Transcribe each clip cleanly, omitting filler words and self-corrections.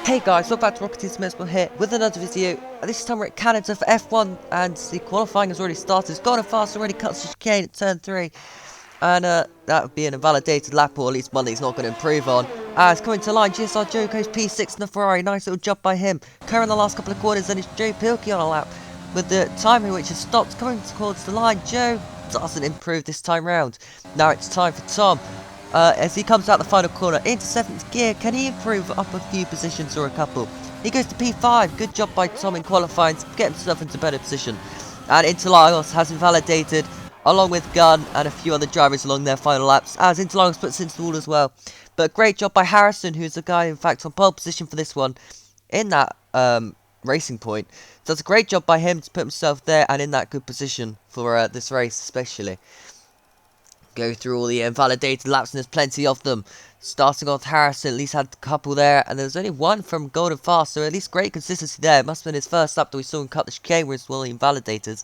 Hey guys, welcome back to Rocket Team Smith here with another video. This time we're at Canada for F1 and the qualifying has already started. It's gone fast already, cuts the chicane at turn 3. And that would be an invalidated lap, or at least one that he's not going to improve on. It's coming to line, GSR Joe goes P6 in the Ferrari, nice little job by him. Current the last couple of corners, and it's Joe Pilkey on a lap with the timing which has stopped coming towards the line. Joe doesn't improve this time round. Now it's time for Tom. As he comes out the final corner into 7th gear, can he improve up a few positions or a couple? He goes to P5, good job by Tom in qualifying to get himself into better position. And Interlagos has invalidated, along with Gunn and a few other drivers along their final laps, as Interlagos puts into the wall as well. But great job by Harrison, who's the guy in fact on pole position for this one, in that racing point. So it's a great job by him to put himself there and in that good position for this race especially. Go through all the invalidated laps, and there's plenty of them. Starting off Harrison, at least had a couple there, and there's only one from Golden Fast, so at least great consistency there. It must have been his first lap that we saw him cut the chicane, where well invalidated.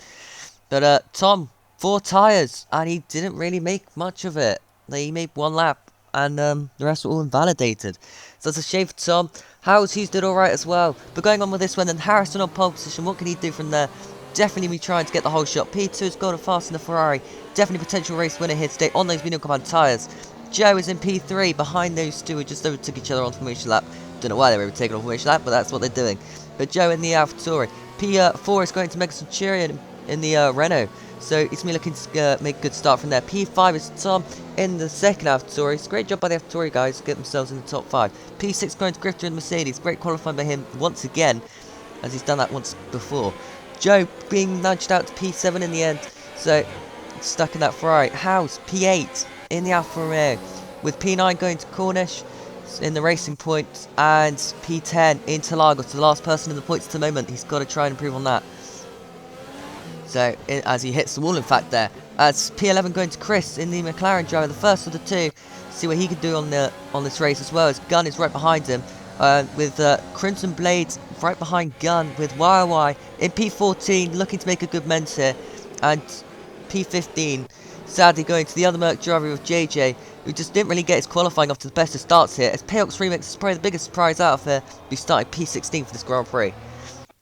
But Tom, 4 tyres, and he didn't really make much of it. He made 1 lap, and the rest were all invalidated. So it's a shame for Tom. Howes, he's did alright as well. But going on with this one, then Harrison on pole position, what can he do from there? Definitely be trying to get the whole shot. P2 has gone fast in the Ferrari. Definitely potential race winner here today on those medium compound tyres. Joe is in P3 behind those two who just overtook each other on formation lap. Don't know why they were taking on formation lap, but that's what they're doing. But Joe in the AlphaTauri. P4 is going to Mega Centurion in the Renault. So it's me looking to make a good start from there. P5 is Tom in the second AlphaTauri. It's a great job by the AlphaTauri guys to get themselves in the top 5. P6 going to Grifter in Mercedes. Great qualifying by him once again, as he's done that once before. Joe being nudged out to P7 in the end, so stuck in that Ferrari. Howes, P8 in the Alfa Romeo, with P9 going to Cornish in the Racing Point, and P10 Interlagos, the last person in the points at the moment. He's got to try and improve on that. So, as he hits the wall in fact there, as P11 going to Chris in the McLaren driver, the first of the two. See what he can do on this race as well, as Gunn is right behind him. With Crimson Blades right behind Gunn, with YY in P14 looking to make a good mend here, and P15 sadly going to the other Merc driver with JJ, who just didn't really get his qualifying off to the best of starts here, as Payox Remix is probably the biggest surprise out of here, be starting P16 for this Grand Prix.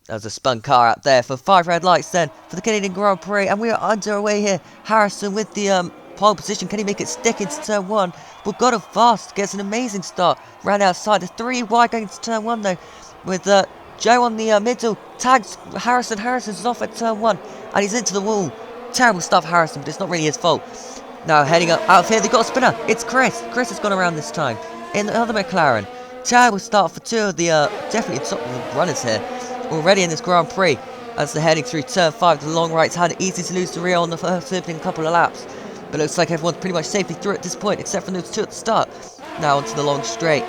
There's a spun car out there for 5 red lights then for the Canadian Grand Prix, and we are underway here. Harrison with the pole position, can he make it stick into turn 1? Well, got him fast, gets an amazing start, ran outside, the 3 wide going to turn 1 though, with Joe on the middle, tags Harrison. Harrison's off at turn 1, and he's into the wall. Terrible stuff, Harrison, but it's not really his fault. Now heading up out of here, they've got a spinner. It's Chris. Chris has gone around this time in the other McLaren. Terrible start for 2 of the definitely top of the runners here already in this Grand Prix, as they're heading through turn 5 to the long right hand. Easy to lose to Rio on the first opening couple of laps, but looks like everyone's pretty much safely through at this point, except for those 2 at the start. Now onto the long straight.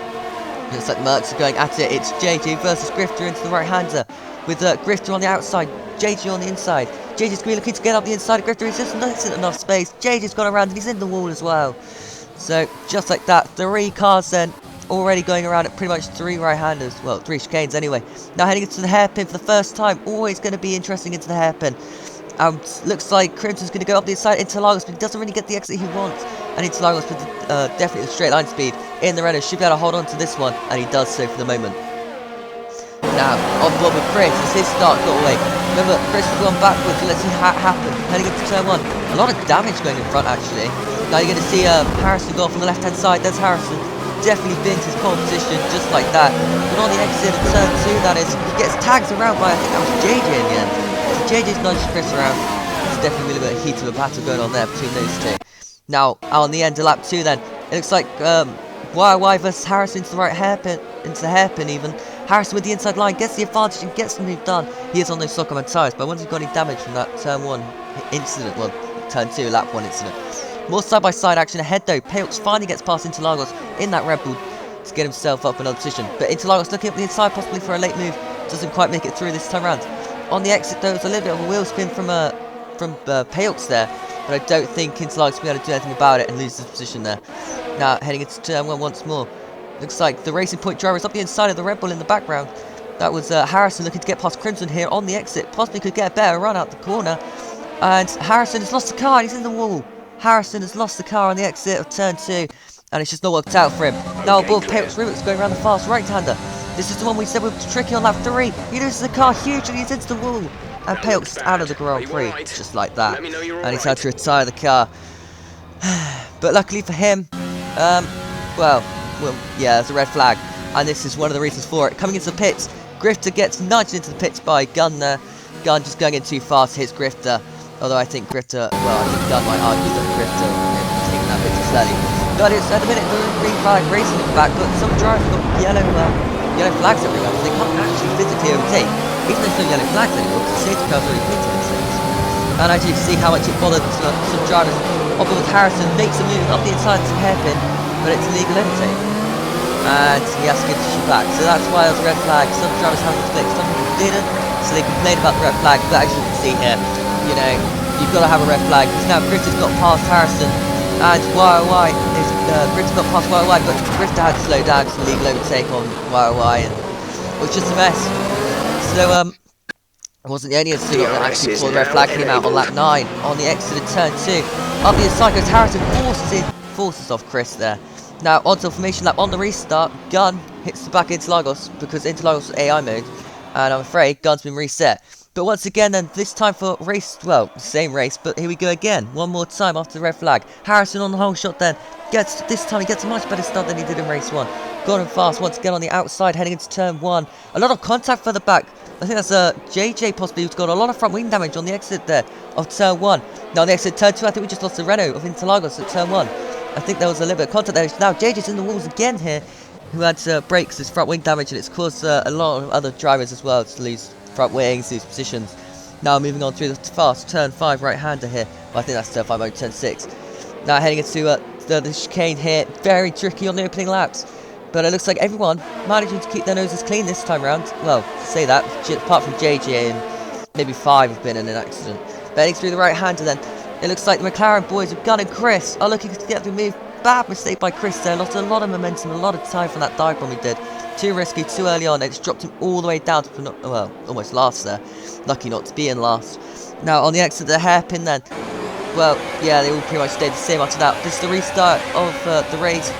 Looks like Mercs are going at it. It's JJ versus Grifter into the right-hander, with Grifter on the outside, JJ on the inside. JJ's going to be looking to get up the inside of Grifter. He's just not enough space. JJ's gone around and he's in the wall as well. So just like that, 3 cars then already going around at pretty much 3 right-handers. Well, 3 chicanes anyway. Now heading into the hairpin for the first time. Always going to be interesting into the hairpin. Looks like Crimson's going to go up the inside Interlagos, but he doesn't really get the exit he wants. And Interlagos with definitely the straight line speed in the Renault should be able to hold on to this one, and he does so for the moment. Now, on board with Chris as his start got away. Remember, Chris has gone backwards, so let's see how it happen. Heading into turn 1. A lot of damage going in front actually. Now you're going to see Harrison go off on the left hand side. There's Harrison. Definitely bins his pole position just like that. But on the exit of turn 2, that is, he gets tagged around by, I think that was JJ in the end. So JJ's nudged Chris around. There's definitely a little bit of heat of a battle going on there between those 2. Now, on the end of lap 2 then, it looks like YY versus Harrison into the right hairpin, into the hairpin even. Harrison with the inside line gets the advantage and gets the move done. He is on those Soccerman tyres, but once he's got any damage from that turn 1 incident, well, turn 2, lap 1 incident. More side-by-side action ahead though. Payox finally gets past Interlagos in that Red Bull to get himself up in another position. But Interlagos looking up the inside possibly for a late move. Doesn't quite make it through this time round. On the exit though, there's a little bit of a wheel spin from Payox there. But I don't think Interlagos will be able to do anything about it and lose his position there. Now heading into turn 1 once more. Looks like the Racing Point driver is up the inside of the Red Bull in the background. That was Harrison looking to get past Crimson here on the exit. Possibly could get a better run out the corner. And Harrison has lost the car and he's in the wall. Harrison has lost the car on the exit of turn 2, and it's just not worked out for him. Now aboard Payox Remix going around the fast right-hander. This is the one we said was tricky on lap 3. He loses the car hugely, he's into the wall. And Payot's out of the Grand Prix, just like that. And he's had to retire the car. But luckily for him, well, yeah, there's a red flag. And this is one of the reasons for it. Coming into the pits, Grifter gets nudged into the pits by Gunn there. Gunn just going in too fast, hits Grifter. Although I think Grifter, well, I think Gunn might argue that Grifter taking that bit too slowly. But it's at the minute, the green flag racing at the back, but some drivers got yellow flags everywhere, so they can't actually physically overtake. Even though there's no yellow flags anymore, because the safety car's already painted in sense. And as you can see how much it bothered some drivers. On board Harrison makes a move up the inside to hairpin, but it's illegal overtake. And he has to give the issue back. So that's why there's a red flag. Some drivers have to fix, some people didn't, so they complained about the red flag. But as you can see here, you know, you've got to have a red flag. Because now Grifter's got past Harrison, and YOY is Grifter got past YOY, but Grifter had to slow down to legal overtake on YOY, and it was just a mess. So it wasn't the only incident that actually before the red flag came out on lap 9 on the exit of turn 2. Up the inside goes Harrison, forces off Chris there. Now onto the formation lap on the restart. Gunn hits the back of Interlagos because Interlagos was AI mode, and I'm afraid Gunn's been reset. But once again then, this time for race, well, same race, but here we go again. One more time after the red flag. Harrison on the whole shot then. This time he gets a much better start than he did in race 1. Gone fast once again on the outside, heading into turn 1. A lot of contact further back. I think that's JJ possibly who's got a lot of front wing damage on the exit there of turn 1. Now on the exit turn 2, I think we just lost the Renault of Interlagos at turn 1. I think there was a little bit of contact there. Now JJ's in the walls again here, who had breaks his front wing damage, and it's caused a lot of other drivers as well to lose front wings, lose positions. Now moving on through the fast turn 5 right-hander here. Well, I think that's turn 5 over turn 6. Now heading into the chicane here, very tricky on the opening laps. But it looks like everyone managing to keep their noses clean this time round. Well, to say that, apart from JJ and maybe 5 have been in an accident. But heading through the right-hander then, it looks like the McLaren boys with Gunn and Chris are looking to get the move. Bad mistake by Chris there, lost a lot of momentum, a lot of time from that dive bomb he did. Too risky, too early on, it's dropped him all the way down to, well, almost last there. Lucky not to be in last. Now on the exit of the hairpin then, well, yeah, they all pretty much stayed the same after that. This is the restart of the race.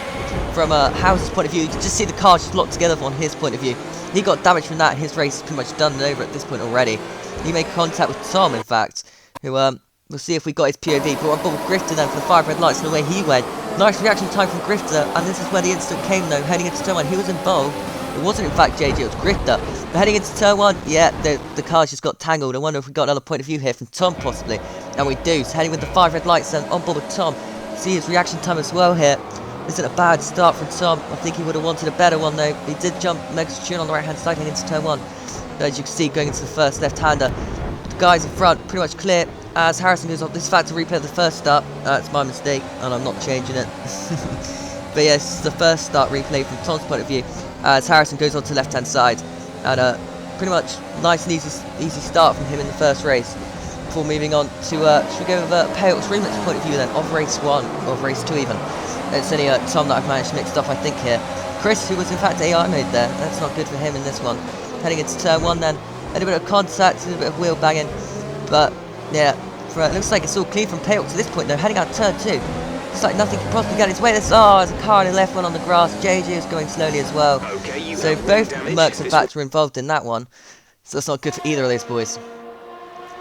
From House's point of view, you can just see the car just locked together from his point of view. He got damage from that, and his race is pretty much done and over at this point already. He made contact with Tom, in fact, who, we'll see if we got his POV, but on board with Grifter then for the 5 red lights and away he went. Nice reaction time from Grifter, and this is where the incident came though, heading into turn 1. He was involved. It wasn't in fact JJ, it was Grifter. But heading into turn 1, yeah, the cars just got tangled. I wonder if we got another point of view here from Tom possibly. And we do, so heading with the 5 red lights then on board with Tom. See his reaction time as well here. Isn't a bad start from Tom. I think he would have wanted a better one though. He did jump Mega Tune on the right hand side heading into turn 1. But as you can see, going into the first left-hander, the guys in front pretty much clear as Harrison goes off. This is fact to replay of the first start. That's my mistake and I'm not changing it. But yes, this is the first start replay from Tom's point of view as Harrison goes on to the left-hand side. And pretty much nice and easy start from him in the first race. Before moving on to, should we go with Payot's remix point of view then, of race 1, or of race 2 even. It's only Tom that I've managed to mix up, I think, here. Chris, who was in fact AI mode there, that's not good for him in this one. Heading into turn 1 then, a little bit of contact, a little bit of wheel banging. But, yeah, it looks like it's all clean from Payot to this point though, heading out turn 2. It's like nothing can possibly get its way. There's a car on the left, one on the grass. JJ is going slowly as well. Okay, so both Mercs in fact were involved in that one. So that's not good for either of those boys.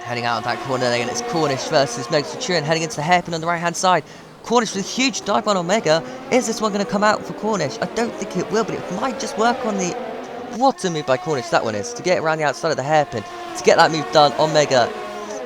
Heading out of that corner then, it's Cornish versus Mega Centurion, heading into the hairpin on the right hand side. Cornish with a huge dive on Omega. Is this one going to come out for Cornish? I don't think it will, but it might just work on the... What a move by Cornish that one is, to get around the outside of the hairpin, to get that move done on Omega.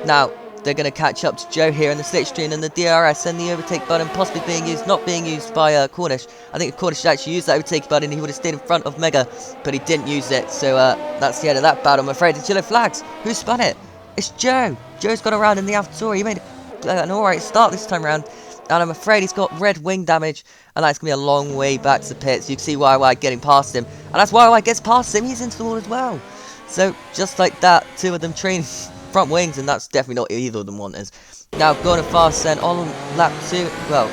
Now, they're going to catch up to Joe here in the slipstream and the DRS and the overtake button possibly being used, not being used by Cornish. I think if Cornish had actually used that overtake button, he would have stayed in front of Mega, but he didn't use it, so that's the end of that battle, I'm afraid. It's yellow flags. Who spun it? It's Joe. Joe's gone around in the AlphaTauri. He made an alright start this time around. And I'm afraid he's got red wing damage, and that's going to be a long way back to the pits. You can see YY getting past him, and as YY gets past him, he's into the wall as well. So, just like that, 2 of them training front wings, and that's definitely not either of them wanted. Now, going fast then on lap 2, well,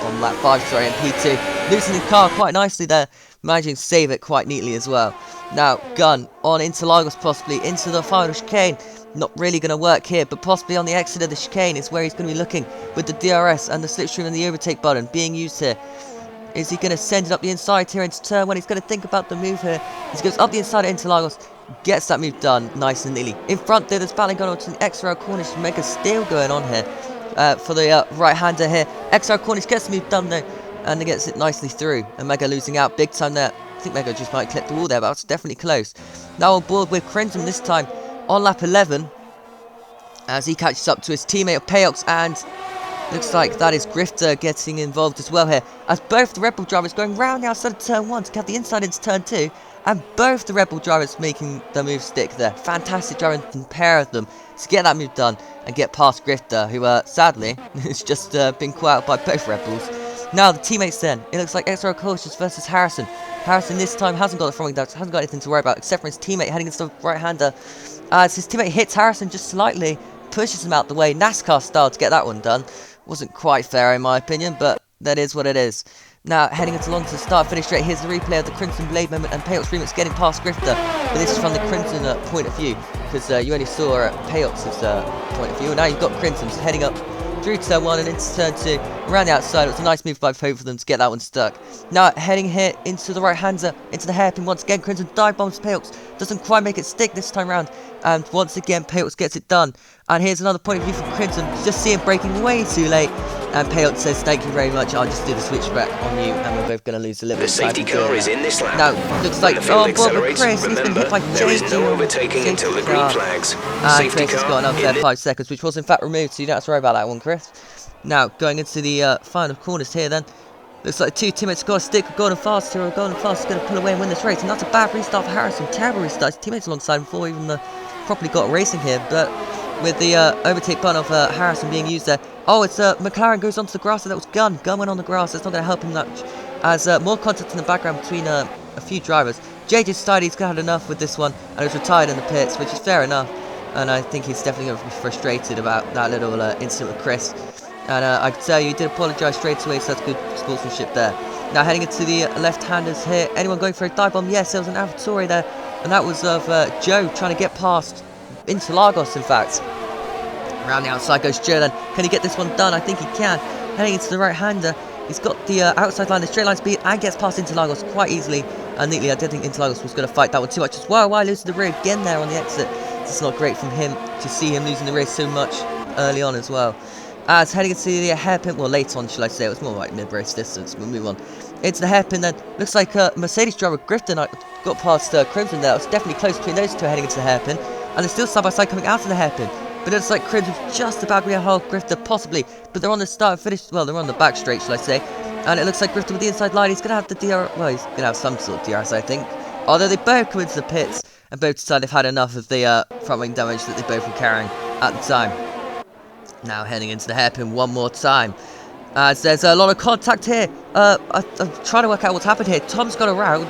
on lap 5, sorry, and P2, loosening the car quite nicely there, managing to save it quite neatly as well. Now, Gunn on Interlagos possibly, into the final chicane. Not really going to work here, but possibly on the exit of the chicane is where he's going to be looking with the DRS and the slipstream and the overtake button being used here. Is he going to send it up the inside here into turn 1? He's going to think about the move here. He goes up the inside into Interlagos. Gets that move done nice and neatly. In front there, there's battling going on to the XRL Cornish. Mega steal going on here for the right-hander here. XRL Cornish gets the move done though, and gets it nicely through. And Mega losing out big time there. I think Mega just might clip the wall there, but it's definitely close. Now on board with Crimson this time on lap 11. As he catches up to his teammate of Payox, and looks like that is Grifter getting involved as well here. As both the Red Bull drivers going round the outside of turn 1 to get the inside into turn 2. And both the Red Bull drivers making the move stick there. Fantastic driving pair of them to get that move done and get past Grifter, who sadly has just been caught out by both Red Bulls. Now the teammates then. It looks like XRL Cautious versus Harrison. Harrison this time hasn't got the front wing ducts, hasn't got anything to worry about except for his teammate heading against the right-hander. As his teammate hits Harrison just slightly, pushes him out the way, NASCAR style to get that one done. Wasn't quite fair in my opinion, but that is what it is. Now, heading into along to the start-finish straight, here's the replay of the Crimson Blade moment and Payox Remix getting past Grifter. But this is from the Crimson point of view, because you only saw Payox's point of view. And now you've got Crimson heading up through turn 1 and into turn 2, around the outside. It was a nice move by both of them to get that one stuck. Now, heading here into the right-hander, into the hairpin once again. Crimson dive bombs Payox, doesn't quite make it stick this time round. And once again, Payox gets it done. And here's another point of view from Crimson, just see him braking way too late. And Payox says, thank you very much, I'll just do the switchback on you, and we're both going to lose a little bit. The safety car is in this lap. Now, looks like, oh, Bob and Chris, he's been hit by there is no overtaking until the green flags. And Chris has got another 5 seconds, which was in fact removed, so you don't have to worry about that one, Chris. Now, going into the final corners here then. Looks like two teammates got a stick of Golden Fast here. Golden Fast is going to pull away and win this race, and that's a bad restart for Harrison. Terrible restart. His teammates alongside him before even properly got racing here, but with the overtake button of Harrison being used there. Oh, it's McLaren goes onto the grass, and that was Gunn. Gunn went on the grass. That's not going to help him much. As more contact in the background between a few drivers. JJ decided he's had enough with this one and has retired in the pits, which is fair enough. And I think he's definitely going to be frustrated about that little incident with Chris. And I can tell you, he did apologise straight away, so that's good sportsmanship there. Now heading into the left-handers here. Anyone going for a dive bomb? Yes, there was an AlphaTauri there. And that was of Joe trying to get past Interlagos, in fact. Around the outside goes Joe then. Can he get this one done? I think he can. Heading into the right-hander. He's got the outside line, the straight line speed, and gets past Interlagos quite easily and neatly. I didn't think Interlagos was going to fight that one too much as well. Why losing the rear again there on the exit? It's not great from him to see him losing the race so much early on as well. As heading into the hairpin, well, late on, shall I say, it was more like mid-race distance. We'll move on into the hairpin then. Looks like Mercedes driver Grifter got past Crimson there. It was definitely close between those two heading into the hairpin. And they're still side by side coming out of the hairpin. But it's like Crimson's just about to be a whole Grifter, possibly. But they're on the start and finish, well, they're on the back straight, shall I say. And it looks like Grifter with the inside line. He's going to have the DR, well, he's going to have some sort of DRS, I think. Although they both come into the pits and both decide they've had enough of the front wing damage that they both were carrying at the time. Now heading into the hairpin one more time. As there's a lot of contact here. I'm trying to work out what's happened here. Tom's got around.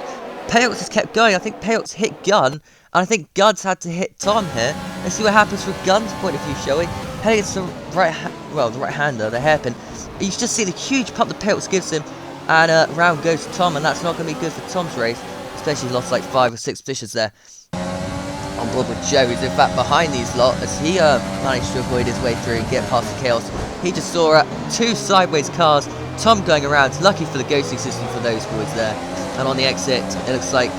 Payox has kept going. I think Payox hit Gunn. And I think Gunn's had to hit Tom here. Let's see what happens from Gunn's point of view, shall we? Heading into the right-hander, the hairpin. You just see the huge pump that Payox gives him. And round goes to Tom. And that's not going to be good for Tom's race. Especially lost like 5 or 6 positions there. On board with Joe, who's in fact behind these lot, as he managed to avoid his way through and get past the chaos. He just saw 2 sideways cars, Tom going around, lucky for the ghosting system for those boys there. And on the exit, it looks like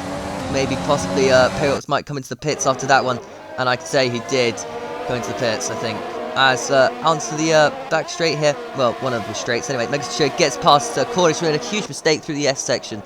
maybe possibly Payox might come into the pits after that one. And I can say he did go into the pits, I think. As onto the back straight here, well, one of the straights anyway, Mega Show gets past Cornish, made a huge mistake through the S section.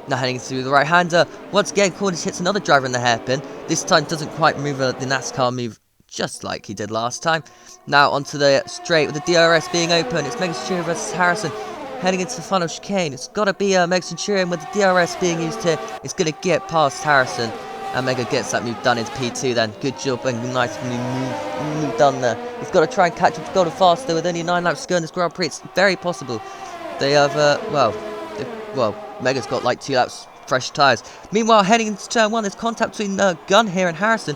Now heading through the right-hander. Once again, Cornish hits another driver in the hairpin. This time doesn't quite move the NASCAR move just like he did last time. Now onto the straight with the DRS being open. It's Mega Centurion versus Harrison. Heading into the final chicane. It's got to be Mega Centurion with the DRS being used here. It's going to get past Harrison. And Mega gets that move done into P2 then. Good job and nice move done there. He's got to try and catch up to Golden Faster with only 9 laps to go in this Grand Prix. It's very possible. They have, well, Mega's got like 2 laps fresh tyres. Meanwhile, heading into turn 1, there's contact between Gunn here and Harrison.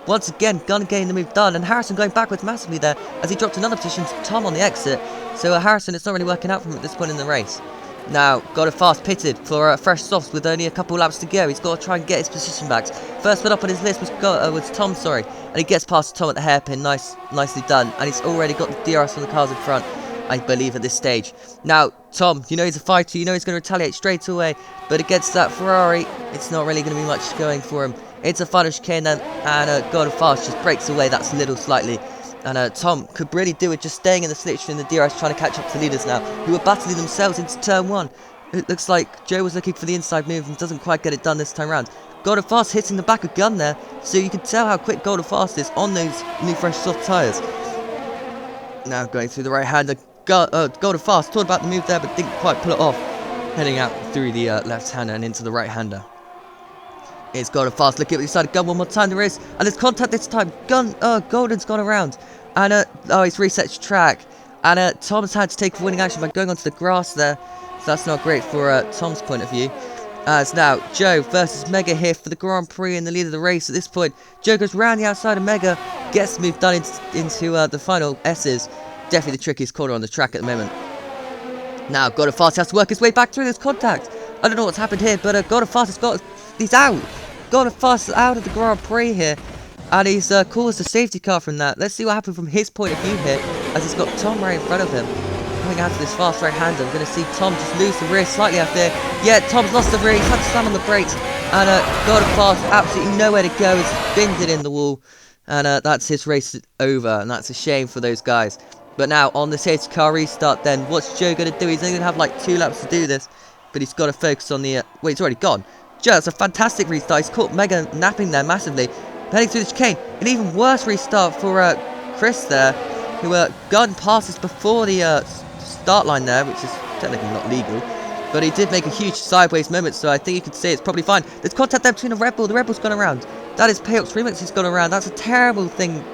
Once again, Gunn getting the move done, and Harrison going backwards massively there as he dropped another position to Tom on the exit. So Harrison, it's not really working out for him at this point in the race. Now, got a fast pitted for fresh softs with only a couple laps to go. He's got to try and get his position back. First one up on his list was Tom, and he gets past Tom at the hairpin. Nicely done, and he's already got the DRS on the cars in front. I believe, at this stage. Now, Tom, you know he's a fighter, you know he's going to retaliate straight away, but against that Ferrari, it's not really going to be much going for him. It's a final chicane then, and God of Fast just breaks away that little slightly. And Tom could really do it just staying in the slipstream. The DRS trying to catch up to leaders now, who are battling themselves into turn 1. It looks like Joe was looking for the inside move and doesn't quite get it done this time round. God of Fast hitting the back of Gun there, so you can tell how quick God of Fast is on those new fresh soft tyres. Now going through the right hander, God of Fast thought about the move there but didn't quite pull it off. Heading out through the left hander and into the right hander. It's God of Fast looking at the side of Gun one more time. There is, and there's contact this time. Golden's gone around, and he's reset track, and Tom's had to take winning action by going onto the grass there, so that's not great for Tom's point of view. As now Joe versus Mega here for the Grand Prix and the lead of the race. At this point, Joe goes round the outside of Mega, gets the move done into the final S's. Definitely the trickiest corner on the track at the moment. Now God of Fast has to work his way back through this contact. I don't know what's happened here, but God of Fast he's out. God of Fast is out of the Grand Prix here, and he's caused a safety car from that. Let's see what happened from his point of view here, as he's got Tom right in front of him. Coming out to this fast right hander, we're going to see Tom just lose the rear slightly out there. Yeah, Tom's lost the rear, he's had to slam on the brakes, and God of Fast absolutely nowhere to go. He's binned it in the wall, and that's his race over, and that's a shame for those guys. But now on the safety car restart then, what's Joe going to do? He's only going to have like 2 laps to do this, but he's got to focus on the... wait, he's already gone. Joe, that's a fantastic restart. He's caught Mega napping there massively. Heading through the chicane. An even worse restart for Chris there, who gun passes before the start line there, which is technically not legal. But he did make a huge sideways moment, so I think you could say it's probably fine. There's contact there between the Red Bull. The Red Bull's gone around. That is Payox Remix who's gone around. That's a terrible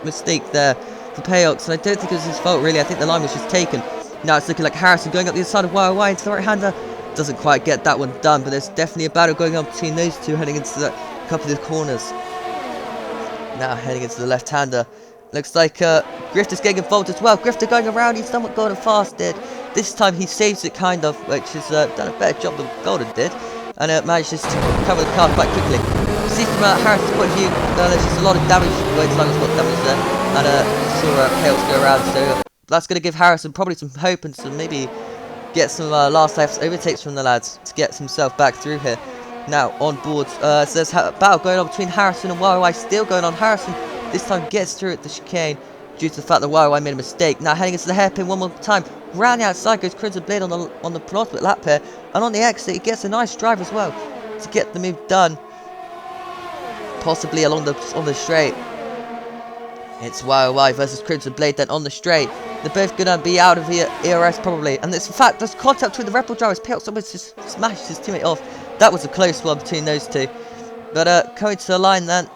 mistake there for Payox, and I don't think it was his fault really. I think the line was just taken. Now it's looking like Harrison going up the other side of YOY into the right hander. Doesn't quite get that one done, but there's definitely a battle going on between those two heading into the couple of the corners. Now heading into the left-hander. Looks like Grifter's getting involved as well. Grifter going around, he's done what God of Fast did. This time he saves it kind of, which has done a better job than Golden did. And manages to cover the car quite quickly. See from Harrison's point of view, there's just a lot of damage. Well, it's like it's got damage there. And saw Payox go around, so that's going to give Harrison probably some hope and some maybe... get some last laps overtakes from the lads to get himself back through here. Now on board, so there's a battle going on between Harrison and YOY, still going on. Harrison this time gets through at the chicane due to the fact that YOY made a mistake. Now heading into the hairpin one more time, round the outside goes Crimson Blade on the penultimate lap here, and on the exit he gets a nice drive as well to get the move done, possibly on the straight. It's YOY versus Crimson Blade then on the straight. They're both going to be out of the ERS probably. And it's in fact, there's contact between the Red Bull drivers. Payox almost just smashed his teammate off. That was a close one between those two. But coming to the line then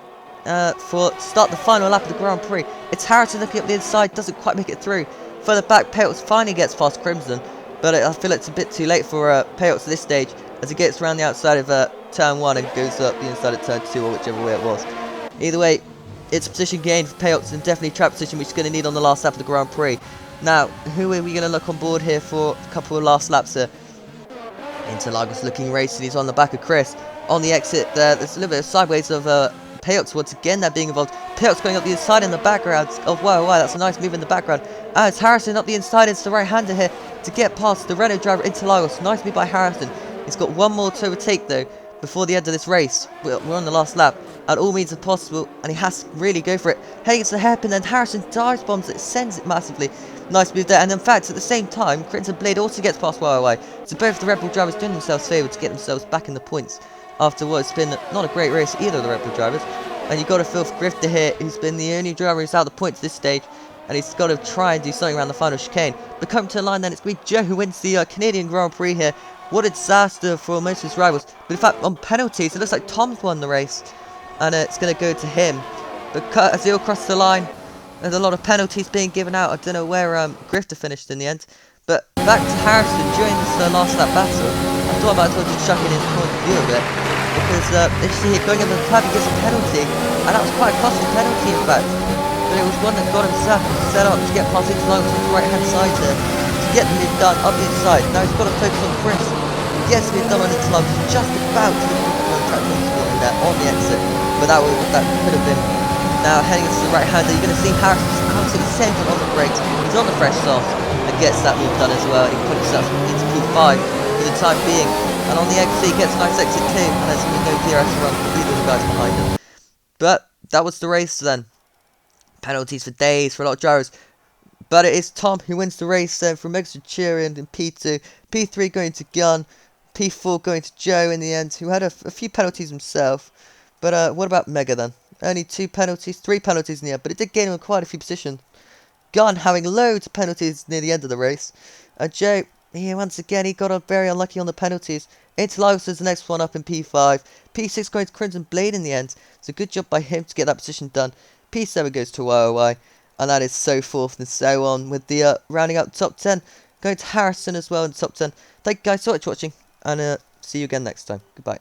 for start the final lap of the Grand Prix. It's Harrison looking up the inside, doesn't quite make it through. Further back, Payox finally gets past Crimson. But I feel it's a bit too late for Payox at this stage, as he gets around the outside of turn 1 and goes up the inside of turn 2, or whichever way it was. Either way, it's a position gain for Payox and definitely trap position which is going to need on the last lap of the Grand Prix. Now, who are we going to look on board here for a couple of last laps here? Interlagos looking racing, he's on the back of Chris. On the exit there, there's a little bit of sideways of Payox once again there being involved. Payox going up the inside in the background. Oh wow, that's a nice move in the background. And it's Harrison up the inside into the right hander here to get past the Renault driver Interlagos. Nice move by Harrison. He's got one more to overtake though before the end of this race. We're on the last lap, and all means are possible, and he has to really go for it. Heading into the hairpin, then Harrison dives bombs it, sends it massively. Nice move there, and in fact, at the same time, Crimson Blade also gets past YOY. So both the Red Bull drivers doing themselves favour to get themselves back in the points after what's been not a great race either of the Red Bull drivers. And you've got to feel for Grifter here, who's been the only driver who's out of the points this stage, and he's got to try and do something around the final chicane. But coming to the line then, it's going to be Joe who wins the Canadian Grand Prix here. What a disaster for most of his rivals. But in fact, on penalties, it looks like Tom's won the race, and it's going to go to him. But as they all cross the line, there's a lot of penalties being given out. I don't know where Grifter finished in the end. But back to Harrison during this last lap battle. I thought about just chucking in the point of view of it, because as you see here, going over the club, he gets a penalty, and that was quite a costly penalty in fact. But it was one that got himself set up to get past Interlagos on the right hand side here, to get the move done up the inside. Now he's got to focus on Chris. Yes, we've done on Interlagos, just about to track in there on the exit, but that could have been. Now heading into the right hander, you're going to see Harrison absolutely centered on the brakes. He's on the fresh soft, and gets that move done as well, and he puts himself into P5 for the time being. And on the exit, he gets a nice exit too, and there's going to be no DRS run for either of the guys behind him. But that was the race then. Penalties for days for a lot of drivers. But it is Tom who wins the race then from Centurion in P2, P3 going to Gunn, P4 going to Joe in the end, who had a few penalties himself. But what about Mega then? Only 3 penalties in the end, but it did gain him quite a few positions. Gunn having loads of penalties near the end of the race. And Joe, once again, he got very unlucky on the penalties. Interlagos is the next one up in P5. P6 going to Crimson Blade in the end. So good job by him to get that position done. P7 goes to YOY. And that is so forth and so on with the rounding up top 10. Going to Harrison as well in the top 10. Thank you guys so much for watching. And see you again next time. Goodbye.